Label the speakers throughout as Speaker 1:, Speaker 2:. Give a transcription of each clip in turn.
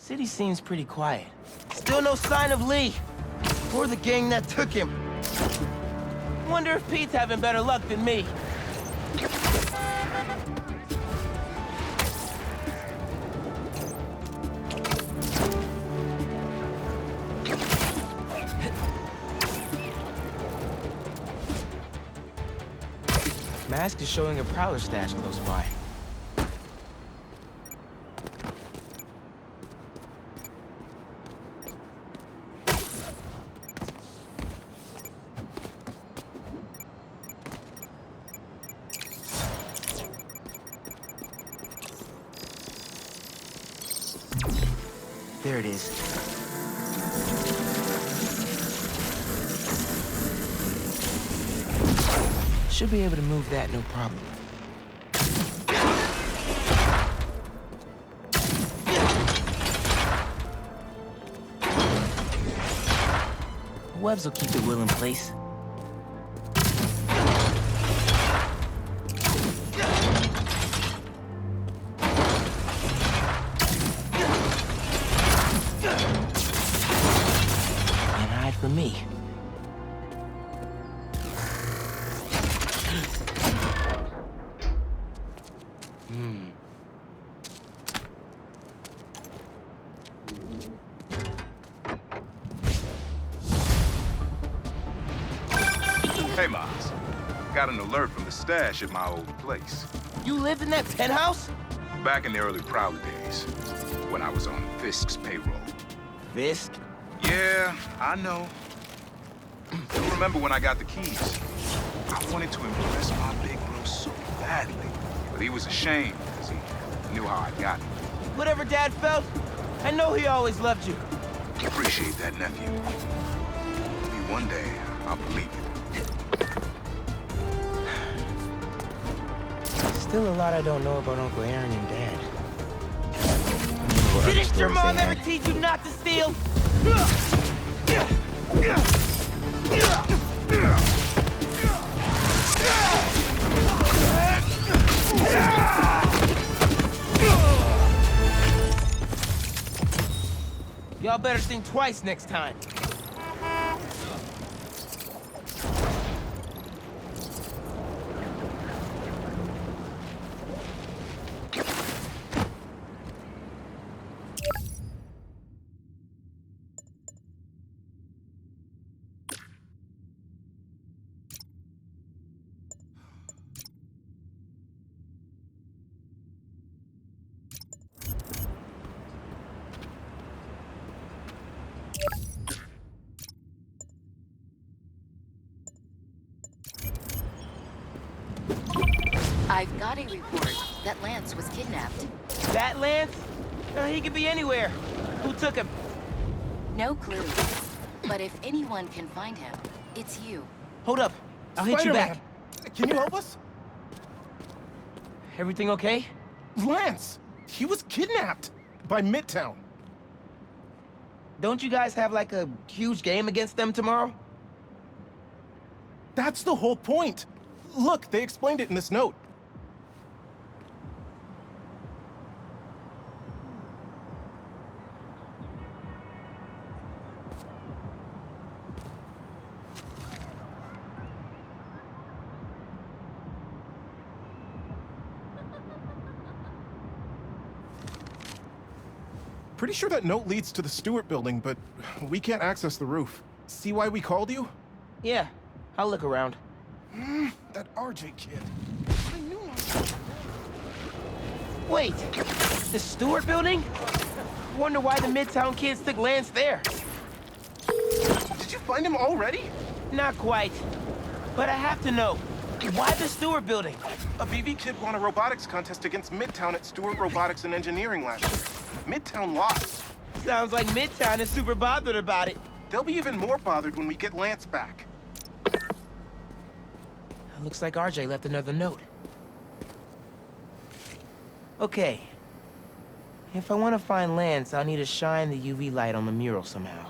Speaker 1: City seems pretty quiet. Still no sign of Lee, or the gang that took him. Wonder if Pete's having better luck than me. Mask is showing a prowler stash close by. There it is. Should be able to move that, no problem. Webs will keep the wheel in place. And hide from me.
Speaker 2: Hey, Miles. Got an alert from the stash at my old place.
Speaker 1: You lived in that penthouse?
Speaker 2: Back in the early Prowler days, when I was on Fisk's payroll.
Speaker 1: Fisk?
Speaker 2: Yeah, I know. You remember when I got the keys? I wanted to impress my big bro so badly, but he was ashamed because he knew how I got it.
Speaker 1: Whatever Dad felt, I know he always loved you.
Speaker 2: Appreciate that, nephew. Maybe one day I'll believe it.
Speaker 1: Still a lot I don't know about Uncle Aaron and Dad. Didn't your mom ever teach you not to steal? Y'all better think twice next time.
Speaker 3: I've got a report that Lance was kidnapped.
Speaker 1: That Lance? He could be anywhere. Who took him?
Speaker 3: No clue. But if anyone can find him, it's you.
Speaker 1: Hold up. I'll hit you back.
Speaker 4: Can you help us?
Speaker 1: Everything okay?
Speaker 4: Lance! He was kidnapped by Midtown.
Speaker 1: Don't you guys have like a huge game against them tomorrow?
Speaker 4: That's the whole point. Look, they explained it in this note. Pretty sure that note leads to the Stewart building, but we can't access the roof. See why we called you?
Speaker 1: Yeah, I'll look around.
Speaker 4: That RJ kid. I knew
Speaker 1: Wait, the Stewart building? Wonder why the Midtown kids took Lance there.
Speaker 4: Did you find him already?
Speaker 1: Not quite, but I have to know. Why the Stewart building?
Speaker 4: A BB kid won a robotics contest against Midtown at Stewart Robotics and Engineering last year. Midtown lost.
Speaker 1: Sounds like Midtown is super bothered about it.
Speaker 4: They'll be even more bothered when we get Lance back.
Speaker 1: Looks like RJ left another note. Okay. If I want to find Lance, I'll need to shine the UV light on the mural somehow.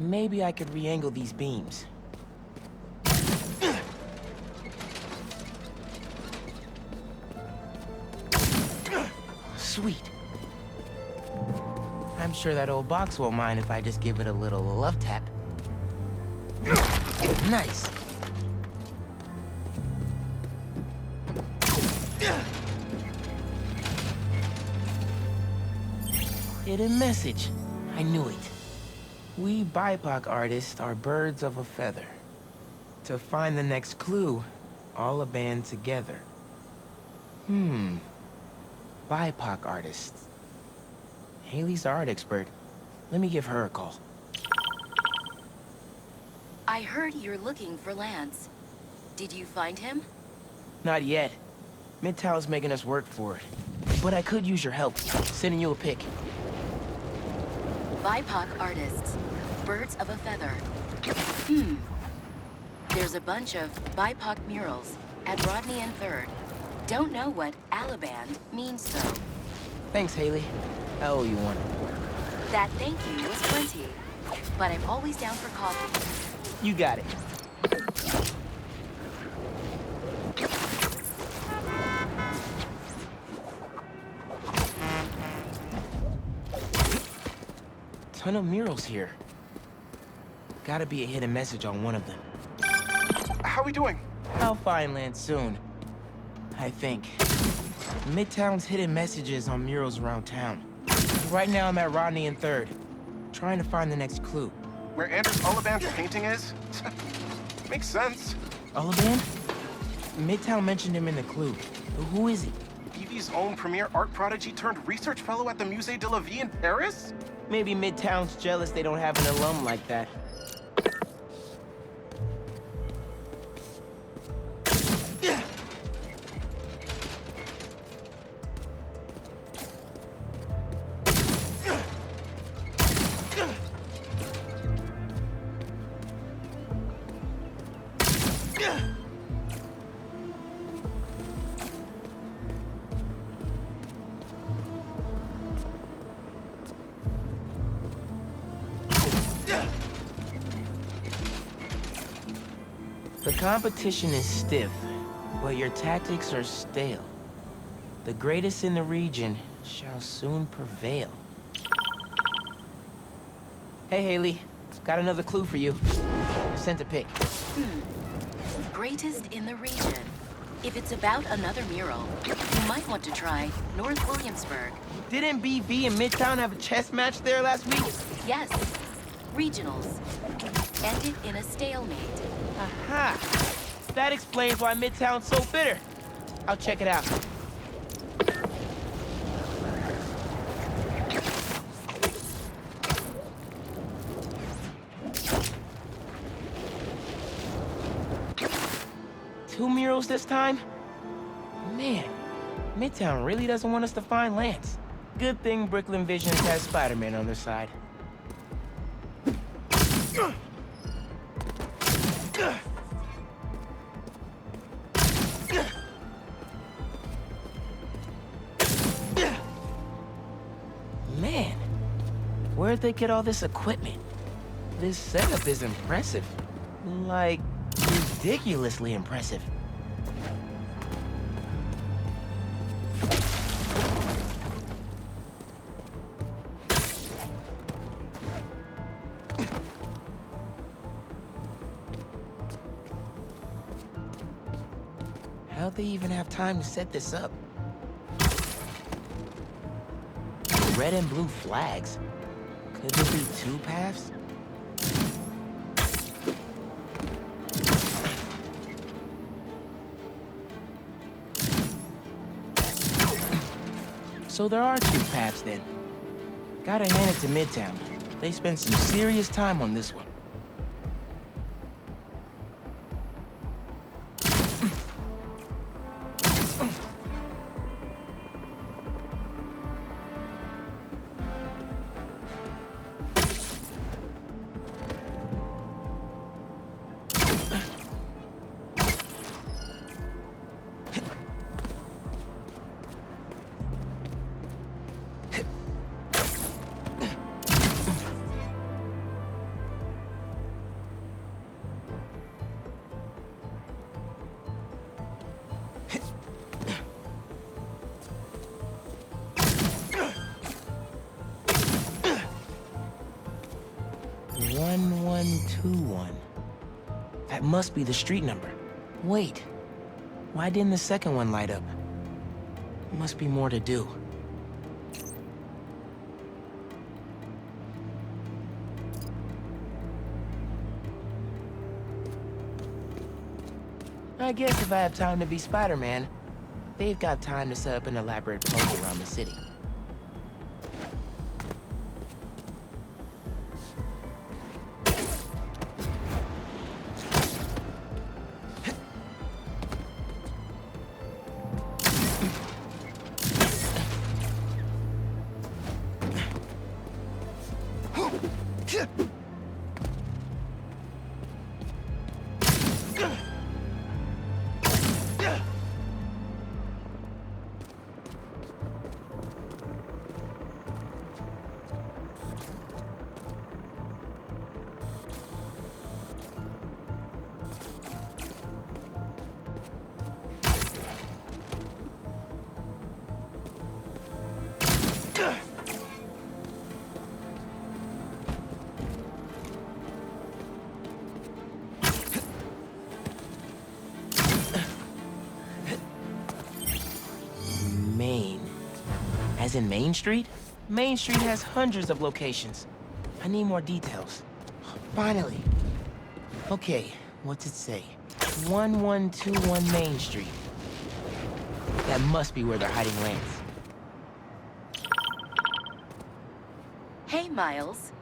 Speaker 1: Maybe I could re-angle these beams. Sweet. I'm sure that old box won't mind if I just give it a little love tap. Nice. Hidden message. I knew it. We BIPOC artists are birds of a feather. To find the next clue, all a band together. BIPOC artists. Haley's art expert. Let me give her a call.
Speaker 3: I heard you're looking for Lance. Did you find him?
Speaker 1: Not yet. Midtown's making us work for it. But I could use your help. Sending you a pic.
Speaker 3: BIPOC artists. Birds of a feather. There's a bunch of BIPOC murals at Rodney and 3rd. Don't know what Alaband means, though.
Speaker 1: Thanks, Haley. I owe you one.
Speaker 3: That thank you was plenty. But I'm always down for coffee.
Speaker 1: You got it. Ton of murals here. Gotta be a hidden message on one of them.
Speaker 4: How we doing?
Speaker 1: I'll find Lance soon. I think. Midtown's hidden messages on murals around town. Right now I'm at Rodney and 3rd, trying to find the next clue.
Speaker 4: Where Andrew Ullivant's painting is? Makes sense.
Speaker 1: Ullivant? Midtown mentioned him in the clue. Who is he?
Speaker 4: BV's own premier art prodigy turned research fellow at the Musée de la Vie in Paris?
Speaker 1: Maybe Midtown's jealous they don't have an alum like that. The competition is stiff, but your tactics are stale. The greatest in the region shall soon prevail. Hey, Haley. Got another clue for you. I sent a pic.
Speaker 3: Greatest in the region. If it's about another mural, you might want to try North Williamsburg.
Speaker 1: Didn't BV and Midtown have a chess match there last week?
Speaker 3: Yes, regionals. Ended in a stalemate.
Speaker 1: Aha! That explains why Midtown's so bitter. I'll check it out. Two murals this time? Man, Midtown really doesn't want us to find Lance. Good thing Brooklyn Visions has Spider-Man on their side. Man, where'd they get all this equipment? This setup is impressive. Like, ridiculously impressive. How'd they even have time to set this up? Red and blue flags. Could there be two paths? So there are two paths then. Gotta hand it to Midtown. They spent some serious time on this one. 2121. That must be the street number. Wait, why didn't the second one light up? Must be more to do. I guess if I have time to be Spider-Man, they've got time to set up an elaborate pose around the city. Main. As in Main Street? Main Street has hundreds of locations. I need more details. Finally. Okay, what's it say? 1121 Main Street. That must be where they're hiding Lance.
Speaker 3: Hey, Miles.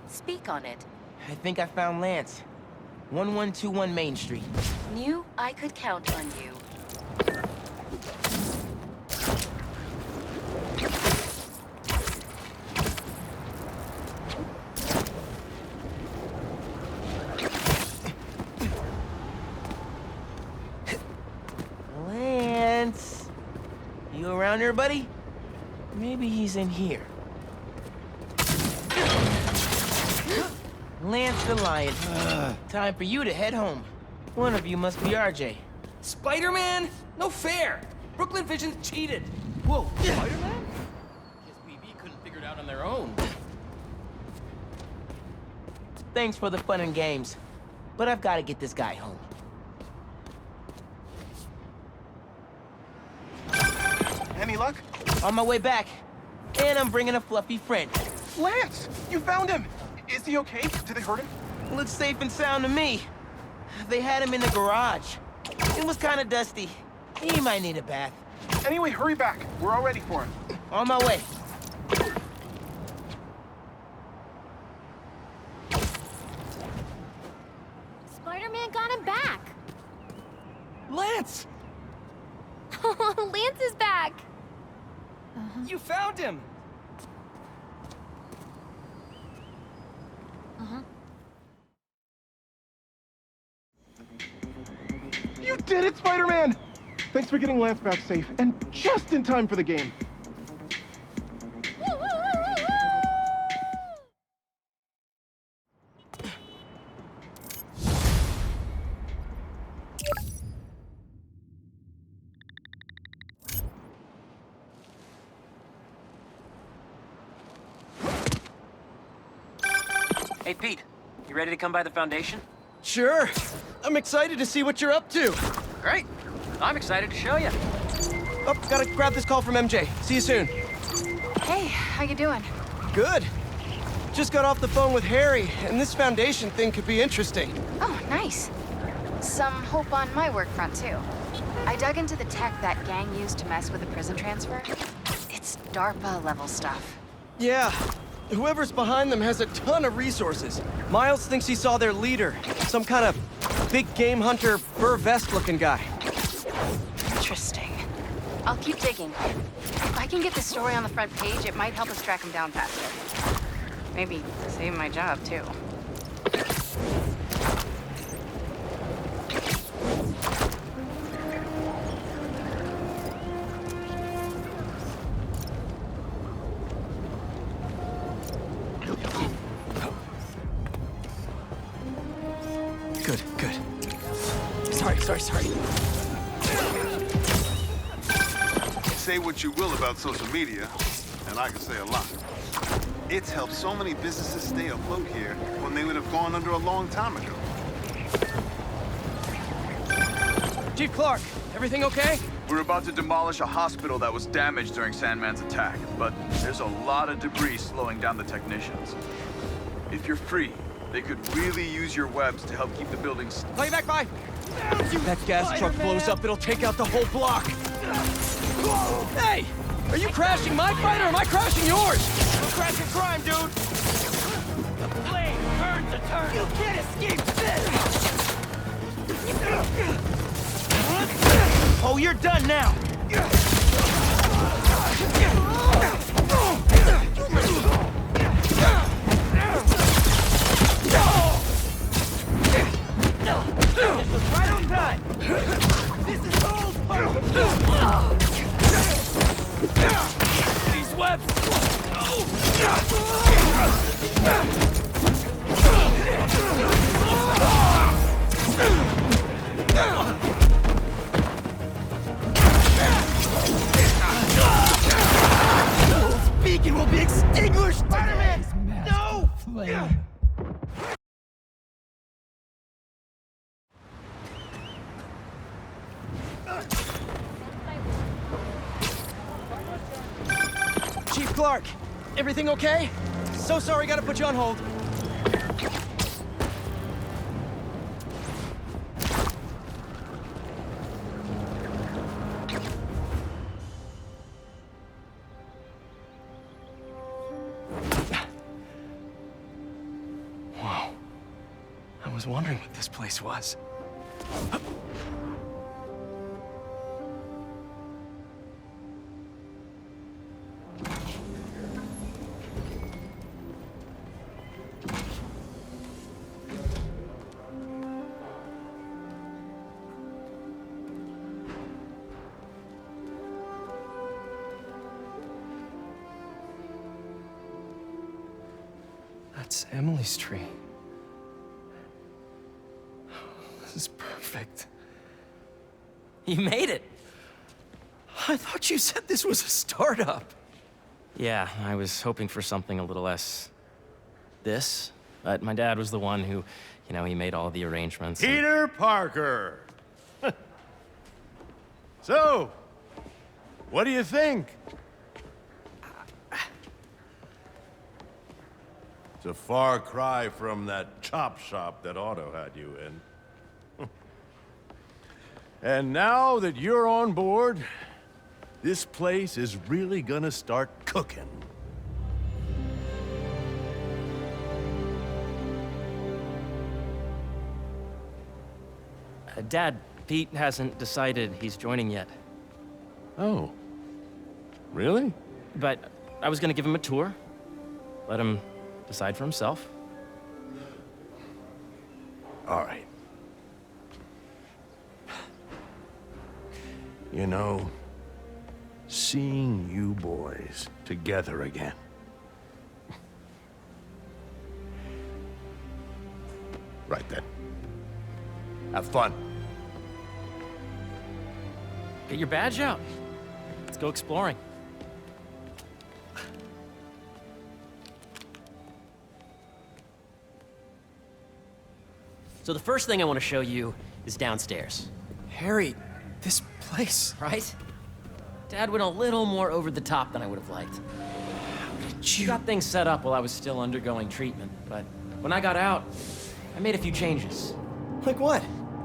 Speaker 3: Speak on it.
Speaker 1: I think I found Lance. 1121 Main Street.
Speaker 3: Knew I could count on you.
Speaker 1: Lance! You around here, buddy? Maybe he's in here. Lance the Lion. Time for you to head home. One of you must be RJ.
Speaker 5: Spider-Man? No fair! Brooklyn Vision cheated! Whoa, Spider-Man? Guess BB couldn't figure it out on their own.
Speaker 1: Thanks for the fun and games, but I've got to get this guy home.
Speaker 4: Any luck?
Speaker 1: On my way back, and I'm bringing a fluffy friend.
Speaker 4: Lance! You found him! Is he okay? Did they hurt him?
Speaker 1: Looks safe and sound to me. They had him in the garage. It was kind of dusty. He might need a bath.
Speaker 4: Anyway, hurry back. We're all ready for him.
Speaker 1: On my way.
Speaker 6: Spider-Man got him back.
Speaker 5: Lance!
Speaker 6: Lance is back.
Speaker 5: You found him!
Speaker 4: You did it, Spider-Man! Thanks for getting Lance back safe, and just in time for the game.
Speaker 7: Hey, Pete. You ready to come by the Foundation?
Speaker 8: Sure. I'm excited to see what you're up to.
Speaker 7: Great. I'm excited to show you.
Speaker 8: Oh, gotta grab this call from MJ. See you soon.
Speaker 9: Hey, how you doing?
Speaker 8: Good. Just got off the phone with Harry, and this Foundation thing could be interesting.
Speaker 9: Oh, nice. Some hope on my work front, too. I dug into the tech that gang used to mess with the prison transfer. It's DARPA-level stuff.
Speaker 8: Yeah. Whoever's behind them has a ton of resources. Miles thinks he saw their leader, some kind of big game hunter, fur vest-looking guy.
Speaker 9: Interesting. I'll keep digging. If I can get the story on the front page, it might help us track him down faster. Maybe save my job, too.
Speaker 8: Good, good. Sorry.
Speaker 10: Say what you will about social media. and I can say a lot. It's helped so many businesses stay afloat here when they would have gone under a long time ago.
Speaker 8: Chief Clark, everything okay?
Speaker 11: We're about to demolish a hospital that was damaged during Sandman's attack, but there's a lot of debris slowing down the technicians. If you're free, they could really use your webs to help keep the buildings...
Speaker 8: Call you back, bye! If that gas truck blows up, it'll take out the whole block. Hey! Are you crashing my fight or am I crashing yours?
Speaker 5: I'm crashing crime, dude! The flame burns the turn! You can't escape this!
Speaker 1: Oh, you're done now!
Speaker 5: This was right on time! This is old! These webs!
Speaker 1: Beacon will be extinguished! Spider-Man! No!
Speaker 8: Chief Clark, everything okay? So sorry, gotta put you on hold. Whoa. I was wondering what this place was. That's Emily's tree. This is perfect.
Speaker 5: You made it!
Speaker 8: I thought you said this was a startup.
Speaker 5: Yeah, I was hoping for something a little less... this. But my dad was the one who, he made all the arrangements.
Speaker 12: Peter Parker! So, what do you think? It's a far cry from that chop shop that Otto had you in. And now that you're on board, this place is really gonna start cooking.
Speaker 5: Dad, Pete hasn't decided he's joining yet.
Speaker 12: Oh. Really?
Speaker 5: But I was gonna give him a tour. Let him decide for himself.
Speaker 12: All right. You know, seeing you boys together again. Right then. Have fun.
Speaker 5: Get your badge out. Let's go exploring. So the first thing I want to show you is downstairs.
Speaker 8: Harry, this place...
Speaker 5: Right? Dad went a little more over the top than I would have liked. He got things set up while I was still undergoing treatment, but when I got out, I made a few changes.
Speaker 8: Like what?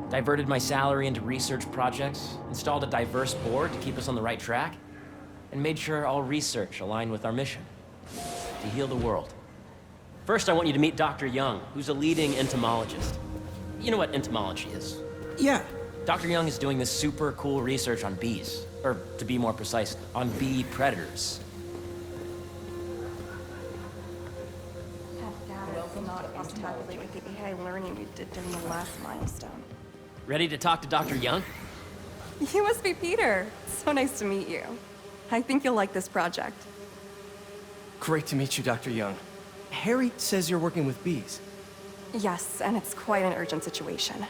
Speaker 5: Diverted my salary into research projects, installed a diverse board to keep us on the right track, and made sure all research aligned with our mission, to heal the world. First, I want you to meet Dr. Young, who's a leading entomologist. You know what entomology is?
Speaker 8: Yeah.
Speaker 5: Dr. Young is doing this super cool research on bees, or to be more precise, on bee predators.
Speaker 13: Tabulate with the AI learning we did during the last milestone.
Speaker 5: Ready to talk to Dr. Young?
Speaker 13: You must be Peter. So nice to meet you. I think you'll like this project.
Speaker 8: Great to meet you, Dr. Young. Harry says you're working with bees.
Speaker 13: Yes, and it's quite an urgent situation.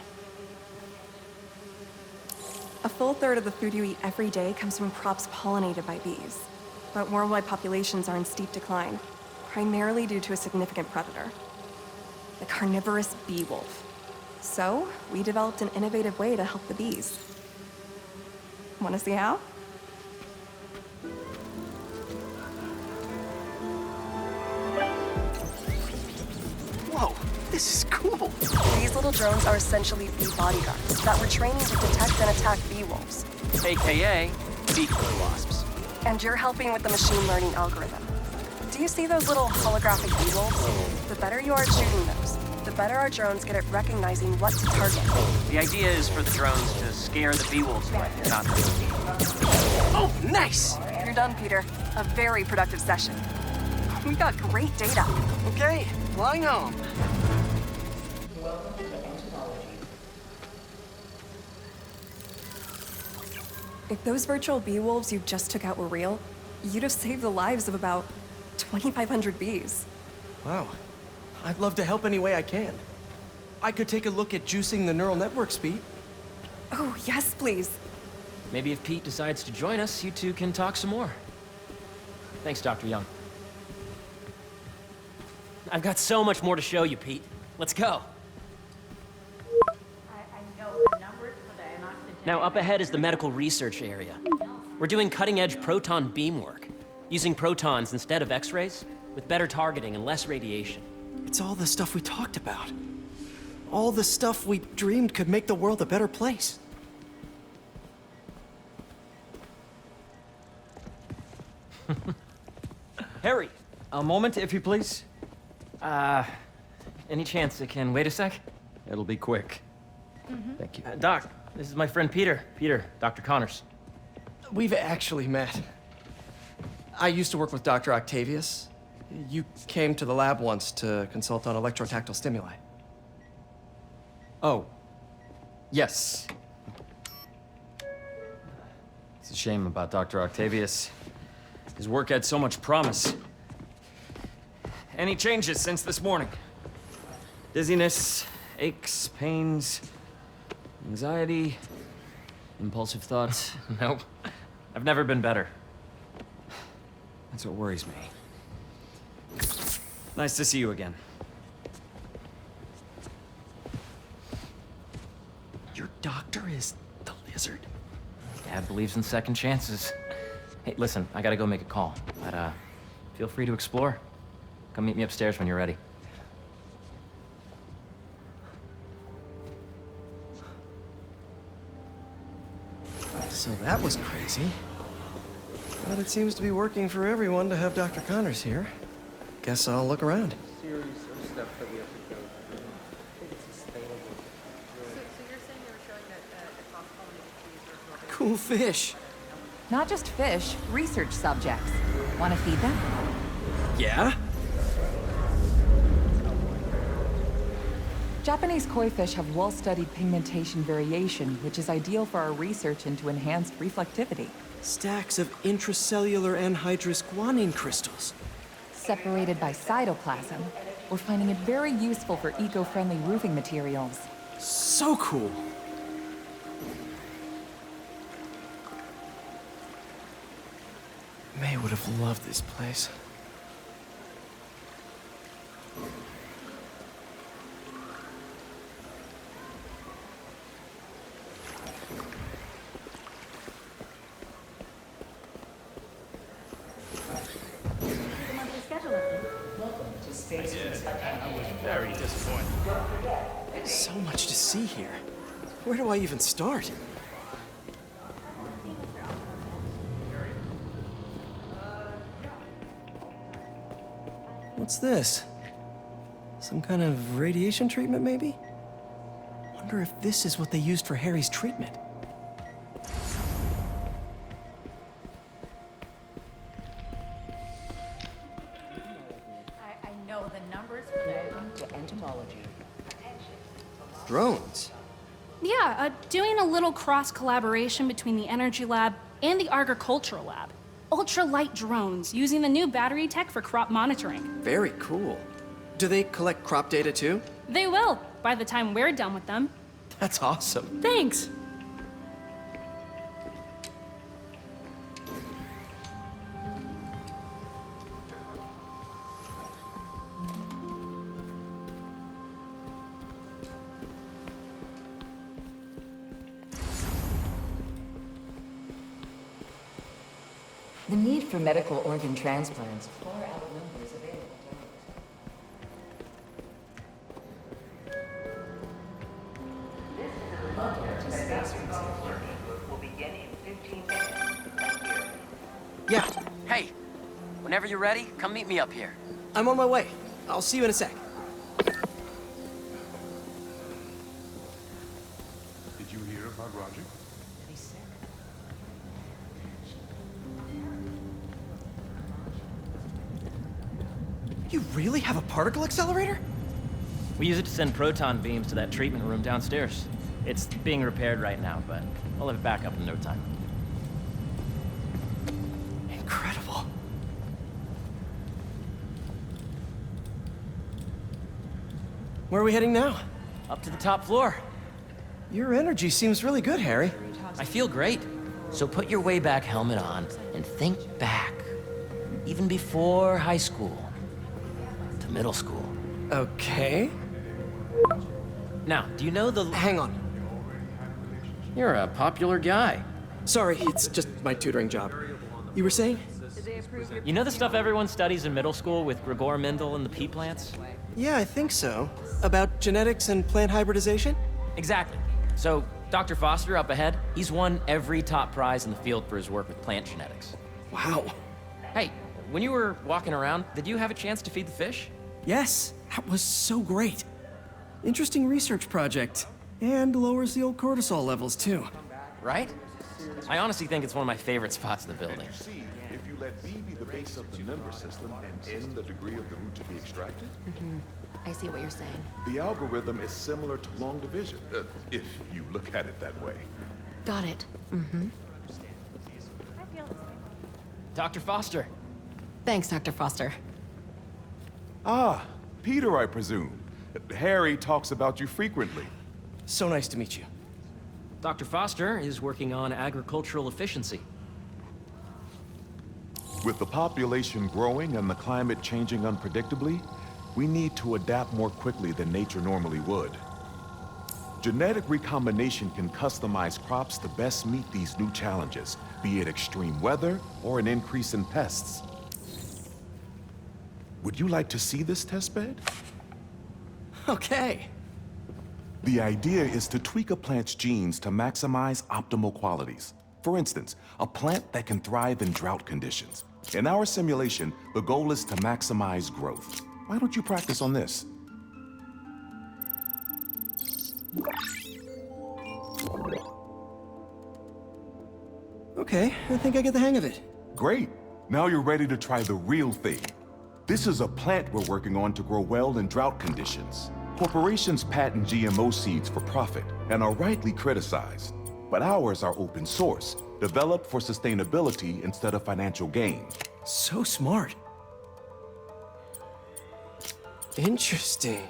Speaker 13: A full third of the food you eat every day comes from crops pollinated by bees. but worldwide populations are in steep decline, primarily due to a significant predator, the carnivorous bee wolf. So, we developed an innovative way to help the bees. Want to see how?
Speaker 8: Whoa, this is cool.
Speaker 13: These little drones are essentially bee bodyguards that we're training to detect and attack bee wolves.
Speaker 7: AKA bee killer wasps.
Speaker 13: And you're helping with the machine learning algorithm. Do you see those little holographic bee wolves? The better you are at shooting those, the better our drones get at recognizing what to target.
Speaker 7: The idea is for the drones to scare the bee wolves away, not the
Speaker 8: Oh, nice!
Speaker 13: You're done, Peter. A very productive session. We got great data.
Speaker 8: Okay, flying home.
Speaker 13: If those virtual bee wolves you just took out were real, you'd have saved the lives of about 2,500 bees.
Speaker 8: Wow. I'd love to help any way I can. I could take a look at juicing the neural network speed.
Speaker 13: Oh, yes, please.
Speaker 5: Maybe if Pete decides to join us, you two can talk some more. Thanks, Dr. Young. I've got so much more to show you, Pete. Let's go. Now, up ahead is the medical research area. We're doing cutting-edge proton beam work, using protons instead of X-rays, with better targeting and less radiation.
Speaker 8: It's all the stuff we talked about. All the stuff we dreamed could make the world a better place.
Speaker 5: Harry!
Speaker 14: A moment, if you please.
Speaker 5: Any chance it can wait a sec?
Speaker 14: It'll be quick. Thank you.
Speaker 5: Doc, this is my friend Peter. Peter, Dr. Connors.
Speaker 8: We've actually met. I used to work with Dr. Octavius. You came to the lab once to consult on electrotactile stimuli.
Speaker 14: Oh. Yes. It's a shame about Dr. Octavius. His work had so much promise. Any changes since this morning? Dizziness, aches, pains, anxiety, impulsive thoughts?
Speaker 5: Nope. I've never been better.
Speaker 14: That's what worries me. Nice to see you again.
Speaker 8: Your doctor is the lizard?
Speaker 5: Dad believes in second chances. Hey, listen, I gotta go make a call. But, feel free to explore. Come meet me upstairs when you're ready.
Speaker 8: So that was crazy. But it seems to be working for everyone to have Dr. Connors here. Guess I'll look around. Cool fish.
Speaker 15: Not just fish, research subjects. Want to feed them?
Speaker 8: Yeah?
Speaker 15: Japanese koi fish have well-studied pigmentation variation, which is ideal for our research into enhanced reflectivity.
Speaker 8: Stacks of intracellular anhydrous guanine crystals.
Speaker 15: Separated by cytoplasm, we're finding it very useful for eco-friendly roofing materials.
Speaker 8: So cool. May would have loved this place.
Speaker 16: Very disappointed.
Speaker 8: So much to see here. Where do I even start? What's this? Some kind of radiation treatment, maybe? Wonder if this is what they used for Harry's treatment.
Speaker 17: I know the numbers for the to entomology.
Speaker 8: Drones?
Speaker 18: Yeah, doing a little cross-collaboration between the Energy Lab and the Agricultural Lab. Ultra-light drones using the new battery tech for crop monitoring.
Speaker 8: Very cool. Do they collect crop data too?
Speaker 18: They will, by the time we're done with them.
Speaker 8: That's awesome.
Speaker 18: Thanks.
Speaker 17: The need for medical organ transplants far outnumbers available
Speaker 7: Yeah. Hey, whenever you're ready, come meet me up here.
Speaker 8: I'm on my way. I'll see you in a sec.
Speaker 10: Did you hear about Roger?
Speaker 8: You really have a particle accelerator?
Speaker 5: We use it to send proton beams to that treatment room downstairs. It's being repaired right now, but I'll have it back up in no time.
Speaker 8: Incredible. Where are we heading now?
Speaker 5: Up to the top floor.
Speaker 8: Your energy seems really good, Harry.
Speaker 5: I feel great. So put your way back helmet on and think back. Even before high school. To middle school.
Speaker 8: Okay.
Speaker 5: Now, do you know the...
Speaker 8: Hang on.
Speaker 5: You're a popular guy.
Speaker 8: Sorry, it's just my tutoring job. You were saying?
Speaker 5: You know the stuff everyone studies in middle school with Gregor Mendel and the pea plants?
Speaker 8: Yeah, I think so. About genetics and plant hybridization?
Speaker 5: Exactly. So, Dr. Foster up ahead, he's won every top prize in the field for his work with plant genetics.
Speaker 8: Wow.
Speaker 5: Hey, when you were walking around, did you have a chance to feed the fish?
Speaker 8: Yes, that was so great. Interesting research project. And lowers the old cortisol levels, too.
Speaker 5: Right? I honestly think it's one of my favorite spots in the building.
Speaker 10: See, if you let B be the base of the member system and N the degree of the root to be extracted,
Speaker 3: I see what you're saying.
Speaker 10: the algorithm is similar to long division, if you look at it that way.
Speaker 3: Got it.
Speaker 5: Dr. Foster.
Speaker 3: Thanks, Dr. Foster.
Speaker 10: Ah, Peter, I presume. Harry talks about you frequently.
Speaker 8: So nice to meet you.
Speaker 5: Dr. Foster is working on agricultural efficiency.
Speaker 10: With the population growing and the climate changing unpredictably, we need to adapt more quickly than nature normally would. Genetic recombination can customize crops to best meet these new challenges, be it extreme weather or an increase in pests. Would you like to see this testbed?
Speaker 8: Okay.
Speaker 10: The idea is to tweak a plant's genes to maximize optimal qualities. For instance, a plant that can thrive in drought conditions. In our simulation, the goal is to maximize growth. Why don't you practice on this?
Speaker 8: Okay, I think I get the hang of it.
Speaker 10: Great. Now you're ready to try the real thing. This is a plant we're working on to grow well in drought conditions. Corporations patent GMO seeds for profit and are rightly criticized. But ours are open source, developed for sustainability instead of financial gain.
Speaker 8: So smart. Interesting.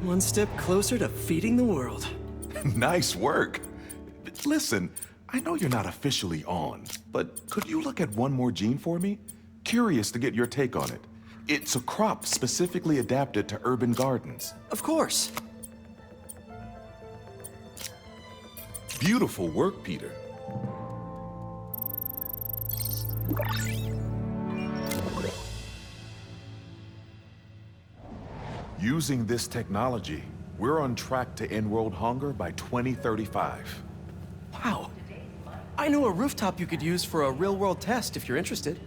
Speaker 8: One step closer to feeding the world.
Speaker 10: Nice work. Listen, I know you're not officially on, but could you look at one more gene for me? Curious to get your take on it. It's a crop specifically adapted to urban gardens.
Speaker 8: Of course.
Speaker 10: Beautiful work, Peter. Using this technology, we're on track to end world hunger by 2035.
Speaker 8: Wow. I know a rooftop you could use for a real-world test if you're interested.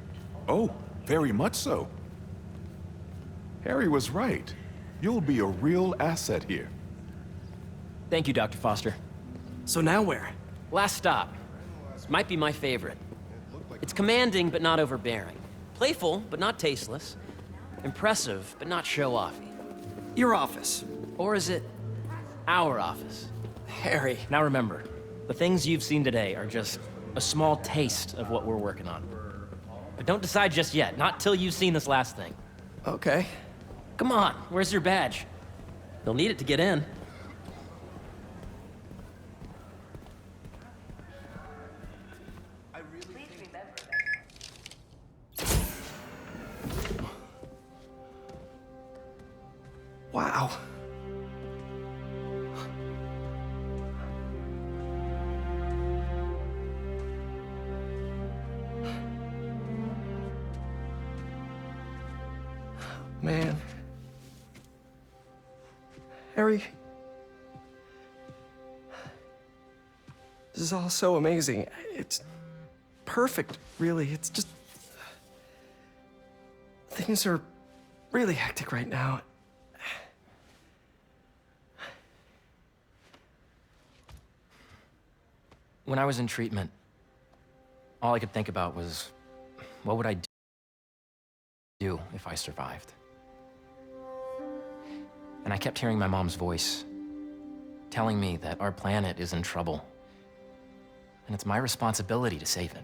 Speaker 10: Oh, very much so. Harry was right. You'll be a real asset here.
Speaker 5: Thank you, Dr. Foster.
Speaker 8: So now where?
Speaker 5: Last stop. This might be my favorite. It's commanding, but not overbearing. Playful, but not tasteless. Impressive, but not show-offy.
Speaker 8: Your office.
Speaker 5: Or is it our office?
Speaker 8: Harry.
Speaker 5: Now remember, the things you've seen today are just a small taste of what we're working on. But don't decide just yet, not till you've seen this last thing.
Speaker 8: Okay.
Speaker 5: Come on, where's your badge? You'll need it to get in.
Speaker 8: Wow. Man. Harry. This is all so amazing. It's perfect, really. It's just... Things are really hectic right now.
Speaker 5: When I was in treatment, all I could think about was, what would I do if I survived? And I kept hearing my mom's voice, telling me that our planet is in trouble, and it's my responsibility to save it.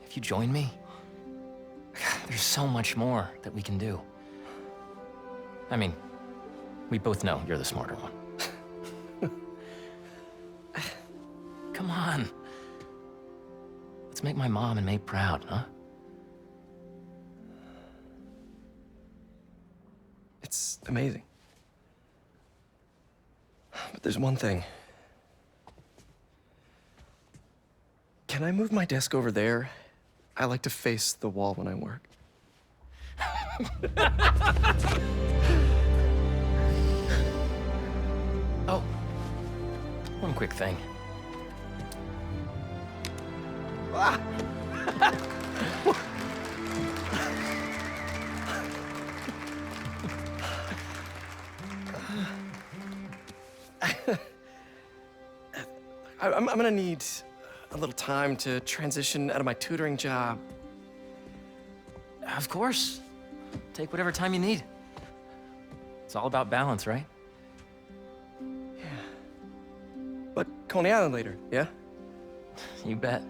Speaker 5: If you join me, there's so much more that we can do. I mean, we both know you're the smarter one. Come on. Let's make my mom and May proud, huh?
Speaker 8: It's amazing. But there's one thing. Can I move my desk over there? I like to face the wall when I work.
Speaker 5: Oh, one quick thing.
Speaker 8: Ah! I'm gonna need a little time to transition out of my tutoring job.
Speaker 5: Of course. Take whatever time you need. It's all about balance, right?
Speaker 8: Yeah. But Coney Island later, yeah?
Speaker 5: You bet.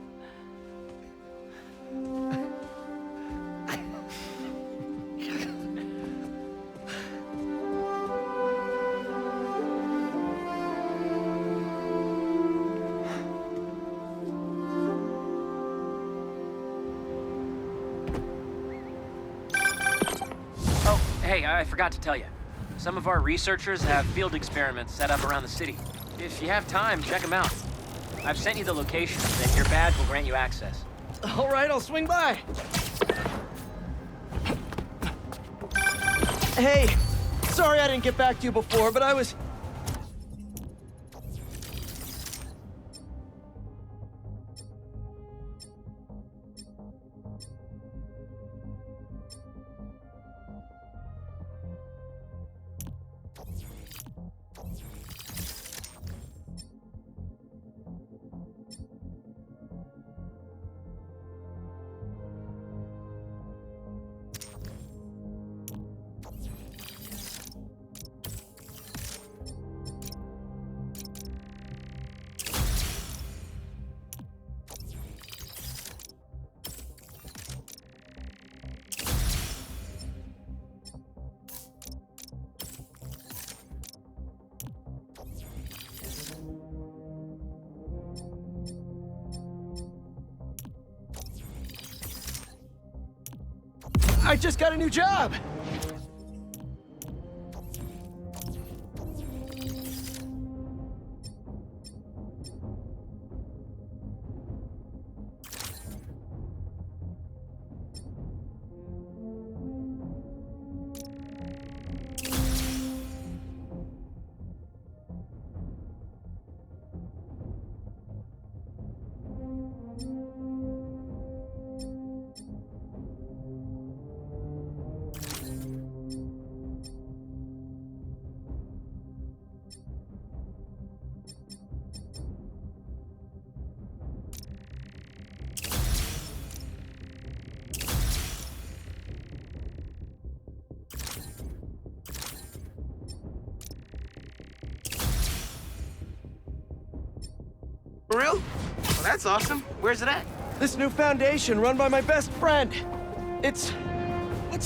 Speaker 7: Hey, I forgot to tell you. Some of our researchers have field experiments set up around the city. If you have time, check them out. I've sent you the locations, and your badge will grant you access.
Speaker 8: All right, I'll swing by. Hey, sorry I didn't get back to you before, but I was... I just got a new job!
Speaker 1: For real? Well, that's awesome. Where's it at?
Speaker 8: This new foundation run by my best friend. It's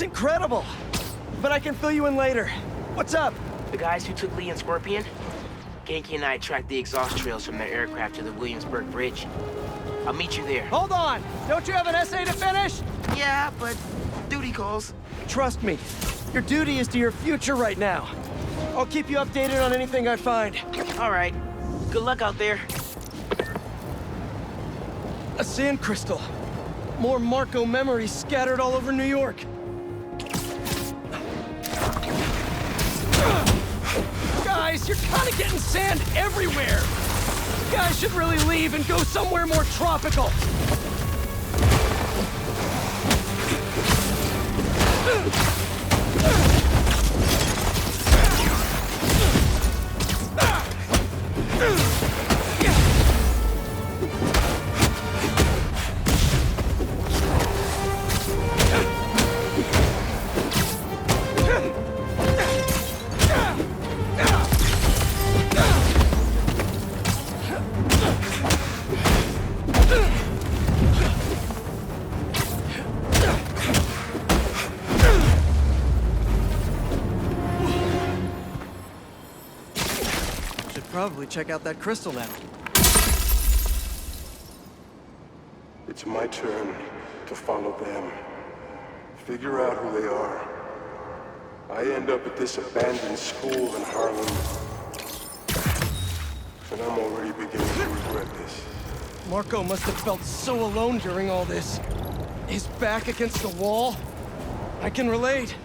Speaker 8: incredible. But I can fill you in later. What's up?
Speaker 1: The guys who took Lee and Scorpion? Genki and I tracked the exhaust trails from their aircraft to the Williamsburg Bridge. I'll meet you there.
Speaker 8: Hold on! Don't you have an essay to finish?
Speaker 1: Yeah, but duty calls.
Speaker 8: Trust me, your duty is to your future right now. I'll keep you updated on anything I find.
Speaker 1: All right. Good luck out there.
Speaker 8: A sand crystal. More Marco memories scattered all over New York. Guys, you're kind of getting sand everywhere. You guys should really leave and go somewhere more tropical. Probably check out that crystal now.
Speaker 19: It's my turn to follow them. Figure out who they are. I end up at this abandoned school in Harlem. And I'm already beginning to regret this.
Speaker 8: Marco must have felt so alone during all this. His back against the wall. I can relate.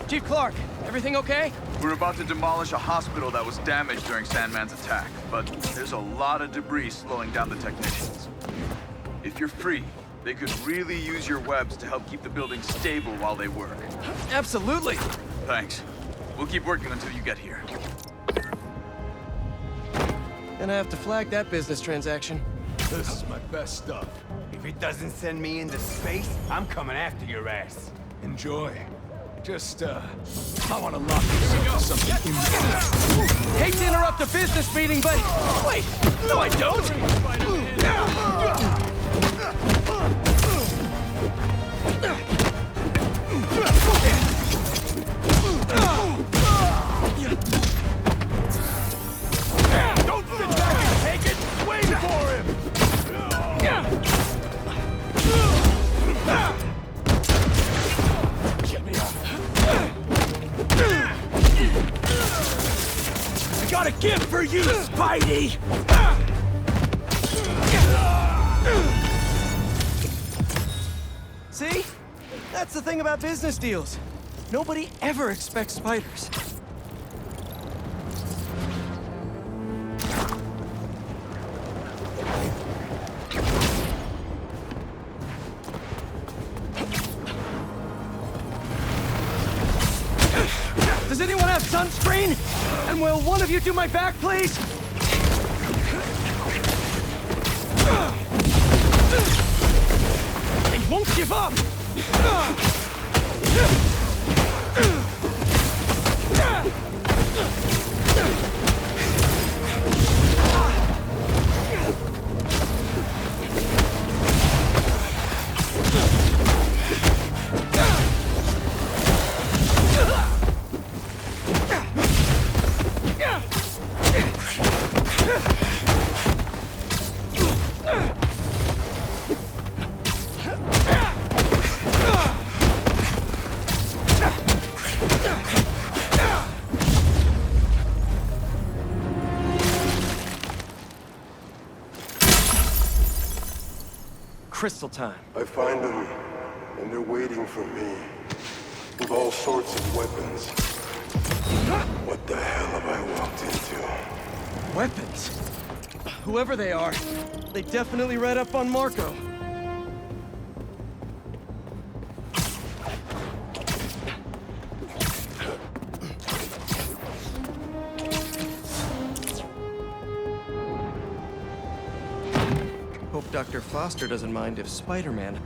Speaker 8: Chief Clark, everything okay?
Speaker 11: We're about to demolish a hospital that was damaged during Sandman's attack, but there's a lot of debris slowing down the technicians. If you're free, they could really use your webs to help keep the building stable while they work.
Speaker 8: Absolutely!
Speaker 11: Thanks. We'll keep working until you get here.
Speaker 8: Gonna have to flag that business transaction.
Speaker 20: This is my best stuff. If it doesn't send me into space, I'm coming after your ass. Enjoy. Just, I want to lock this up something.
Speaker 8: Hate to interrupt a business meeting, but... Wait! No, I don't!
Speaker 20: Don't sit back and take it! Wait for him!
Speaker 8: I got a gift for you, Spidey! See? That's the thing about business deals. Nobody ever expects spiders. Does anyone have sunscreen? And will one of you do my back, please? They won't give up! Crystal time.
Speaker 19: I find them, and they're waiting for me. With all sorts of weapons. What the hell have I walked into?
Speaker 8: Weapons? Whoever they are, they definitely read up on Marco. Hope Dr. Foster doesn't mind if Spider-Man...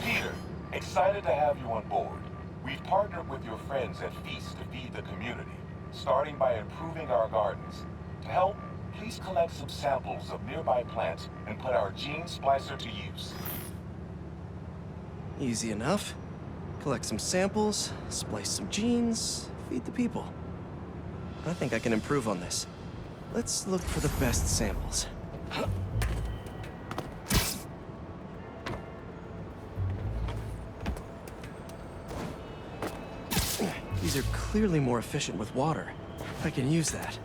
Speaker 10: Peter, excited to have you on board. We've partnered with your friends at Feast to feed the community, starting by improving our gardens. To help, please collect some samples of nearby plants and put our gene splicer to use.
Speaker 8: Easy enough. Collect some samples, splice some genes, feed the people. I think I can improve on this. Let's look for the best samples. These are clearly more efficient with water. I can use that.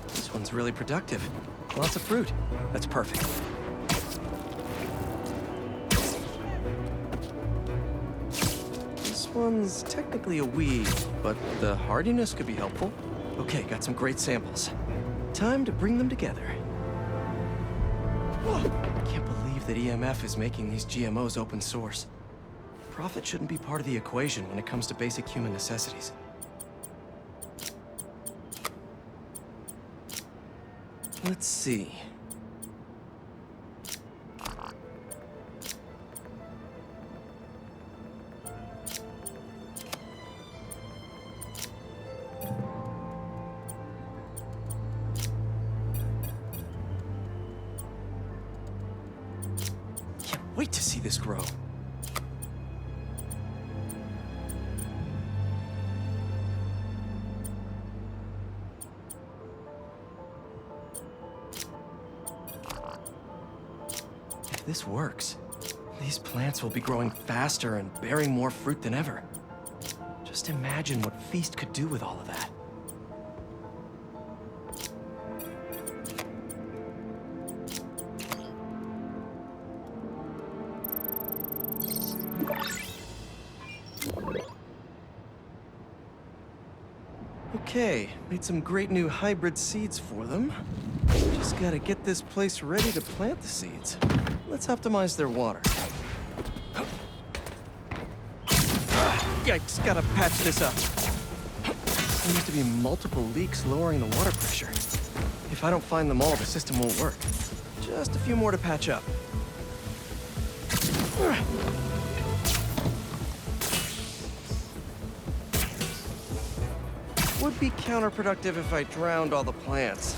Speaker 8: This one's really productive. Lots of fruit. That's perfect. This one's technically a weed, but the hardiness could be helpful. Okay, got some great samples. Time to bring them together. Can't believe that EMF is making these GMOs open source. Profit shouldn't be part of the equation when it comes to basic human necessities. Let's see. Can't wait to see this grow. If this works, these plants will be growing faster and bearing more fruit than ever. Just imagine what Feast could do with all of that. Okay, made some great new hybrid seeds for them. Just gotta get this place ready to plant the seeds. Let's optimize their water. Yikes, gotta patch this up. Seems to be multiple leaks lowering the water pressure. If I don't find them all, the system won't work. Just a few more to patch up. Would be counterproductive if I drowned all the plants.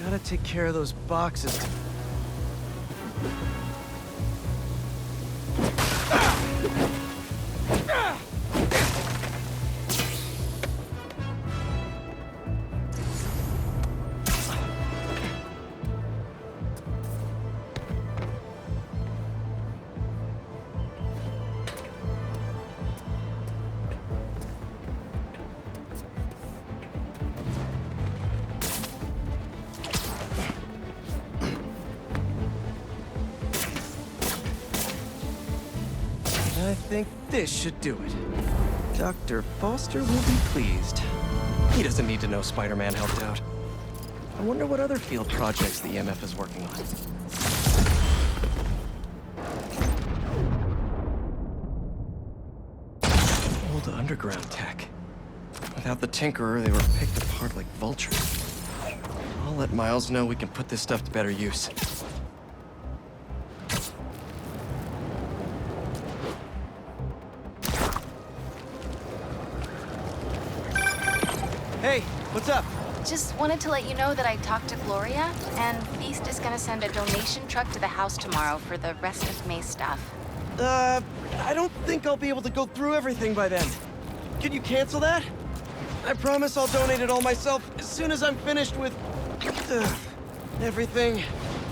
Speaker 8: Gotta take care of those boxes. I think this should do it. Dr. Foster will be pleased. He doesn't need to know Spider-Man helped out. I wonder what other field projects the EMF is working on. Old underground tech. Without the Tinkerer, they were picked apart like vultures. I'll let Miles know we can put this stuff to better use. Hey, what's up?
Speaker 9: Just wanted to let you know that I talked to Gloria, and Feast is gonna send a donation truck to the house tomorrow for the rest of May's stuff.
Speaker 8: I don't think I'll be able to go through everything by then. Can you cancel that? I promise I'll donate it all myself as soon as I'm finished with... everything.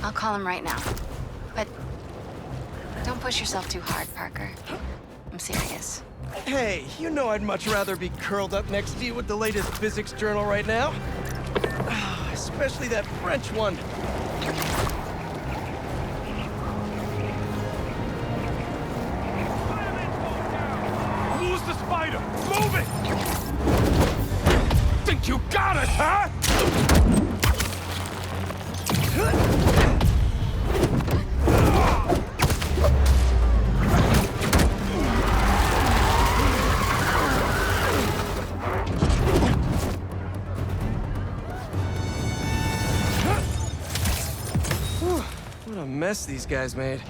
Speaker 9: I'll call him right now. But don't push yourself too hard, Parker. I'm serious.
Speaker 8: Hey, you know I'd much rather be curled up next to you with the latest physics journal right now. Especially that French one.
Speaker 20: Lose the spider! Move it! Think you got us, huh?
Speaker 8: What a mess these guys made.